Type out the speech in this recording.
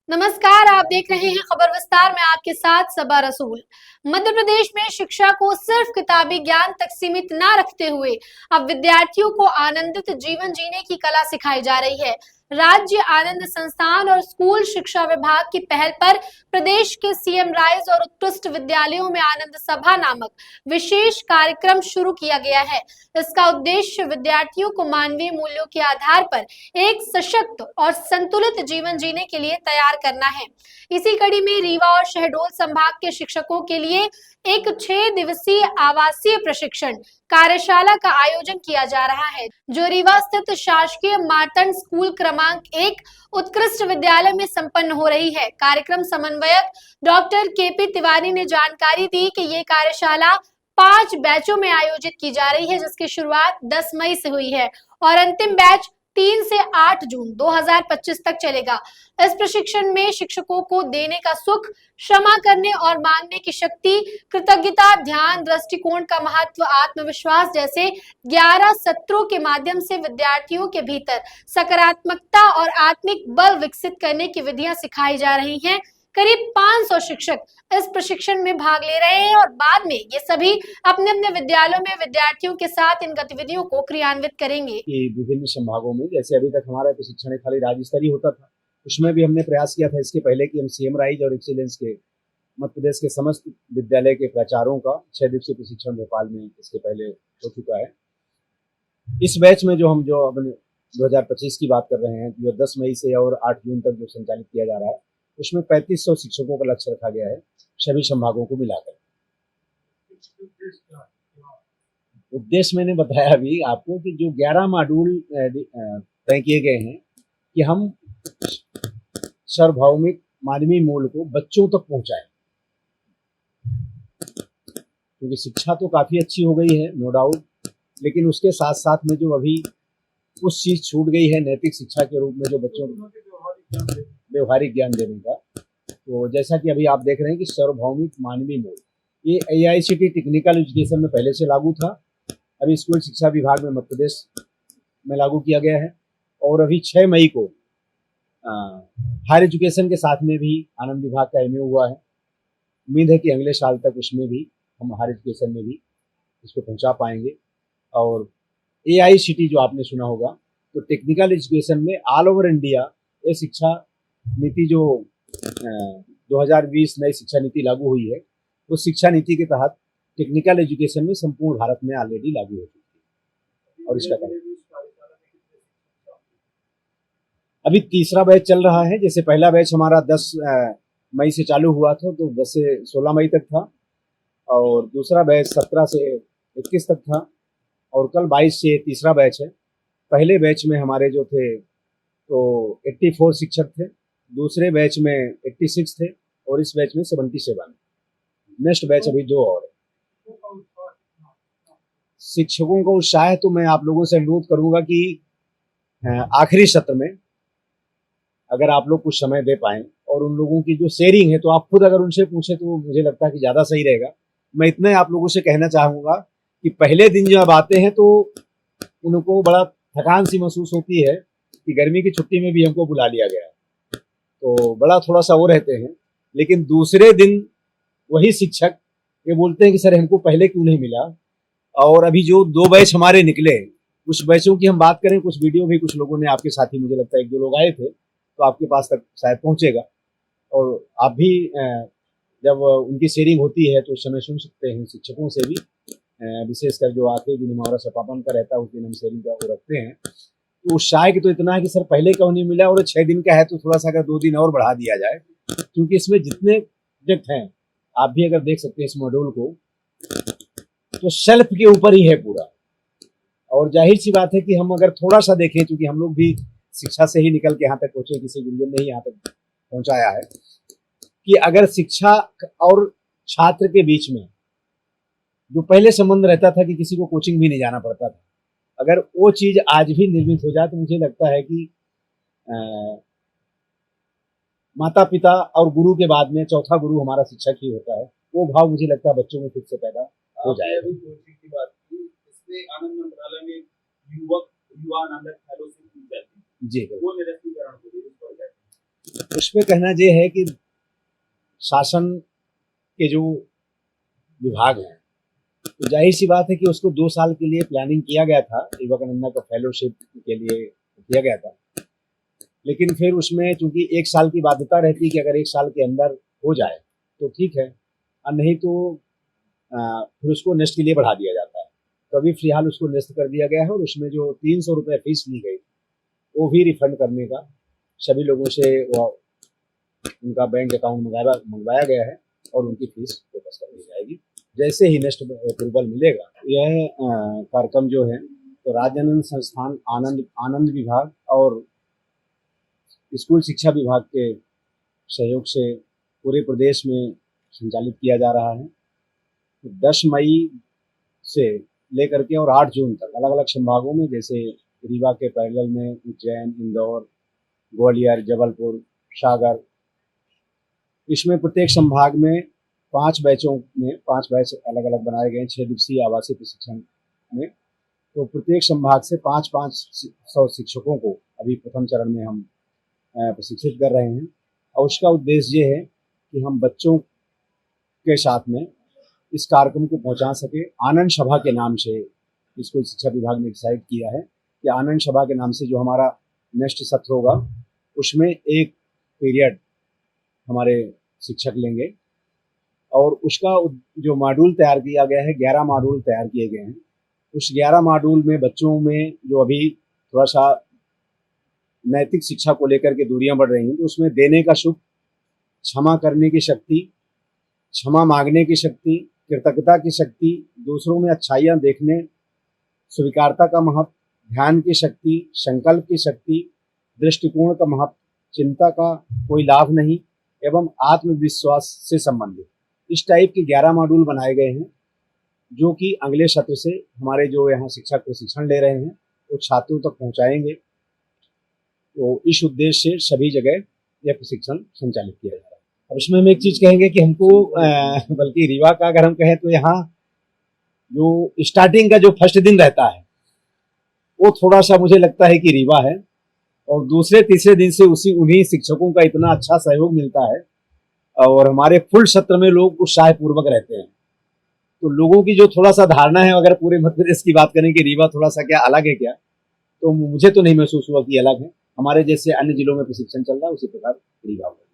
नमस्कार, आप देख रहे हैं खबर विस्तार में। आपके साथ सबा रसूल। मध्य प्रदेश में शिक्षा को सिर्फ किताबी ज्ञान तक सीमित न रखते हुए अब विद्यार्थियों को आनंदित जीवन जीने की कला सिखाई जा रही है। राज्य आनंद संस्थान और स्कूल शिक्षा विभाग की पहल पर प्रदेश के सीएम राइज और उत्कृष्ट विद्यालयों में आनंद सभा नामक विशेष कार्यक्रम शुरू किया गया है। इसका उद्देश्य विद्यार्थियों को मानवीय मूल्यों के आधार पर एक सशक्त और संतुलित जीवन जीने के लिए तैयार करना है। इसी कड़ी में रीवा और शहडोल संभाग के शिक्षकों के लिए एक 6 दिवसीय आवासीय प्रशिक्षण कार्यशाला का आयोजन किया जा रहा है, जो रीवा स्थित शासकीय मार्तंड स्कूल क्रमांक 1 उत्कृष्ट विद्यालय में संपन्न हो रही है। कार्यक्रम समन्वयक डॉक्टर केपी तिवारी ने जानकारी दी कि ये कार्यशाला 5 बैचों में आयोजित की जा रही है, जिसकी शुरुआत 10 मई से हुई है और अंतिम बैच 3 से 8 जून 2025 तक चलेगा। इस प्रशिक्षण में शिक्षकों को देने का सुख, क्षमा करने और मांगने की शक्ति, कृतज्ञता, ध्यान, दृष्टिकोण का महत्व, आत्मविश्वास जैसे 11 सत्रों के माध्यम से विद्यार्थियों के भीतर सकारात्मकता और आत्मिक बल विकसित करने की विधियां सिखाई जा रही हैं। करीब 500 शिक्षक इस प्रशिक्षण में भाग ले रहे हैं और बाद में ये सभी अपने अपने विद्यालयों में विद्यार्थियों के साथ इन गतिविधियों को क्रियान्वित करेंगे। विभिन्न संभागों में जैसे अभी तक हमारा प्रशिक्षण खाली राज्य स्तरीय होता था, उसमें भी हमने प्रयास किया था इसके पहले कि हम सीएम राइज और एक्सीलेंस के मध्य प्रदेश के समस्त विद्यालय के प्राचार्यों का 6 दिवसीय प्रशिक्षण भोपाल में इसके पहले हो चुका है। इस बैच में जो अब 2025 की बात कर रहे हैं, जो 10 मई से और 8 जून तक जो संचालित किया जा रहा है, उसमें 3500 शिक्षकों का लक्ष्य रखा गया है सभी संभागों को मिलाकर। उद्देश्य मैंने बताया अभी आपको कि जो 11 मॉड्यूल तय किए गए हैं कि हम सार्वभौमिक मानवीय मूल्य को बच्चों तक पहुंचाएं, क्योंकि शिक्षा तो काफी अच्छी हो गई है नो डाउट, लेकिन उसके साथ साथ में जो अभी कुछ चीज छूट गई है नैतिक शिक्षा के रूप में, जो बच्चों को व्यवहारिक ज्ञान देने का। तो जैसा कि अभी आप देख रहे हैं कि सार्वभौमिक मानवीय मूल्य, ये AICTE टेक्निकल एजुकेशन में पहले से लागू था, अभी स्कूल शिक्षा विभाग में मध्य प्रदेश में लागू किया गया है और अभी 6 मई को हायर एजुकेशन के साथ में भी आनंद विभाग का MA हुआ है। उम्मीद है कि अगले साल तक उसमें भी हम हायर एजुकेशन में भी इसको पहुंचा पाएंगे। और AICTE जो आपने सुना होगा, तो टेक्निकल एजुकेशन में ऑल ओवर इंडिया ये शिक्षा नीति जो 2020 नई शिक्षा नीति लागू हुई है, उस शिक्षा नीति के तहत टेक्निकल एजुकेशन में संपूर्ण भारत में ऑलरेडी लागू हो चुकी है। और इसका कारण अभी तीसरा बैच चल रहा है। जैसे पहला बैच हमारा 10 मई से चालू हुआ था, तो 10 से 16 मई तक था, और दूसरा बैच 17 से 21 तक था, और कल 22 से तीसरा बैच है। पहले बैच में हमारे जो थे तो 84 शिक्षक थे, दूसरे बैच में 86 थे, और इस बैच में 77। नेक्स्ट बैच अभी 2 और है। शिक्षकों को उत्साह तो मैं आप लोगों से अनुरोध करूंगा कि आखिरी सत्र में अगर आप लोग कुछ समय दे पाएं और उन लोगों की जो शेयरिंग है, तो आप खुद अगर उनसे पूछे तो मुझे लगता है कि ज्यादा सही रहेगा। मैं इतना आप लोगों से कहना चाहूंगा कि पहले दिन जब आते हैं तो उनको बड़ा थकान सी महसूस होती है कि गर्मी की छुट्टी में भी हमको बुला लिया गया, तो बड़ा थोड़ा सा वो रहते हैं। लेकिन दूसरे दिन वही शिक्षक ये बोलते हैं कि सर हमको पहले क्यों नहीं मिला। और अभी जो 2 बैच हमारे निकले, कुछ बैचों की हम बात करें, कुछ वीडियो भी कुछ लोगों ने, आपके साथी मुझे लगता है 1-2 लोग आए थे, तो आपके पास तक शायद पहुंचेगा, और आप भी जब उनकी शेयरिंग होती है तो उस समय सुन सकते हैं शिक्षकों से भी। विशेषकर जो आखिरी दिन हमारा समापन का रहता है, उस दिन हम शेयरिंग का वो रखते हैं। तो उत्साह की तो इतना है कि सर पहले क्यों नहीं मिला, और 6 दिन का है तो थोड़ा सा अगर 2 दिन और बढ़ा दिया जाए, क्योंकि इसमें जितने सब्जेक्ट हैं आप भी अगर देख सकते हैं इस मॉड्यूल को, तो सेल्फ के ऊपर ही है पूरा। और जाहिर सी बात है कि हम अगर थोड़ा सा देखें, क्योंकि हम लोग भी शिक्षा से ही निकल के यहाँ तक पहुंचे, किसी गुरुजन ने ही यहाँ तक पहुंचाया है, कि अगर शिक्षा और छात्र के बीच में जो पहले संबंध रहता था कि किसी को कोचिंग भी नहीं जाना पड़ता था, अगर वो चीज आज भी निर्मित हो जाए तो मुझे लगता है कि माता पिता और गुरु के बाद में चौथा गुरु हमारा शिक्षक ही होता है। वो भाव मुझे लगता है बच्चों में फिर से पैदा हो जाएगा। कोचिंग की बात की, इसमें आनंद मंत्रालय में युवा आनंद फेलोशिप दी जाती है जी, वो निरस्तीकरण हो गई। उसमें कहना ये है कि शासन के जो विभाग हैं, तो जाहिर सी बात है कि उसको 2 साल के लिए प्लानिंग किया गया था, विवेकानंदा का फेलोशिप के लिए किया गया था। लेकिन फिर उसमें चूंकि 1 साल की बाध्यता रहती है कि अगर 1 साल के अंदर हो जाए तो ठीक है, और नहीं तो फिर उसको नेक्स्ट के लिए बढ़ा दिया जाता है। तो अभी फिलहाल उसको नेक्स्ट कर दिया गया है, और उसमें जो 300 रुपये फीस ली गई वो भी रिफंड करने का सभी लोगों से उनका बैंक अकाउंट मंगवाया गया है, और उनकी फीस वापस कर दी जाएगी जैसे ही नेक्स्ट अप्रूवल मिलेगा। यह कार्यक्रम जो है तो राज्यानंद संस्थान आनंद विभाग और स्कूल शिक्षा विभाग के सहयोग से पूरे प्रदेश में संचालित किया जा रहा है। 10 मई से लेकर के और 8 जून तक अलग अलग संभागों में, जैसे रीवा के पैरेलल में उज्जैन, इंदौर, ग्वालियर, जबलपुर, सागर, इसमें प्रत्येक संभाग में 5 बैचों में 5 बैच अलग अलग बनाए गए हैं 6 दिवसीय आवासीय प्रशिक्षण में। तो प्रत्येक संभाग से 500 शिक्षकों को अभी प्रथम चरण में हम प्रशिक्षित कर रहे हैं, और उसका उद्देश्य ये है कि हम बच्चों के साथ में इस कार्यक्रम को पहुंचा सके। आनंद सभा के नाम से स्कूल शिक्षा विभाग ने डिसाइड किया है कि आनंद सभा के नाम से जो हमारा नेक्स्ट सत्र होगा उसमें एक पीरियड हमारे शिक्षक लेंगे, और उसका जो मॉड्यूल तैयार किया गया है 11 मॉड्यूल तैयार किए गए हैं। उस 11 मॉड्यूल में बच्चों में जो अभी थोड़ा सा नैतिक शिक्षा को लेकर के दूरियां बढ़ रही हैं, तो उसमें देने का सुख, क्षमा करने की शक्ति, क्षमा मांगने की शक्ति, कृतज्ञता की शक्ति, दूसरों में अच्छाइयाँ देखने, स्वीकारता का महत्व, ध्यान की शक्ति, संकल्प की शक्ति, दृष्टिकोण का महत्व, चिंता का कोई लाभ नहीं एवं आत्मविश्वास से संबंधित इस टाइप के 11 मॉड्यूल बनाए गए हैं, जो कि अगले सत्र से हमारे जो यहाँ शिक्षक प्रशिक्षण ले रहे हैं वो छात्रों तक पहुँचाएंगे। तो इस उद्देश्य से सभी जगह यह प्रशिक्षण संचालित किया जा रहा है। अब इसमें हम एक चीज़ कहेंगे कि हमको बल्कि रीवा का अगर हम कहें तो यहाँ जो स्टार्टिंग का जो फर्स्ट दिन रहता है वो थोड़ा सा मुझे लगता है कि रीवा है, और दूसरे तीसरे दिन से उन्हीं शिक्षकों का इतना अच्छा सहयोग मिलता है, और हमारे फुल सत्र में लोग उत्साहपूर्वक रहते हैं। तो लोगों की जो थोड़ा सा धारणा है, अगर पूरे मध्य प्रदेश की बात करें कि रीवा थोड़ा सा क्या अलग है क्या, तो मुझे तो नहीं महसूस हुआ कि अलग है। हमारे जैसे अन्य जिलों में प्रशिक्षण चल रहा है उसी प्रकार रीवा में।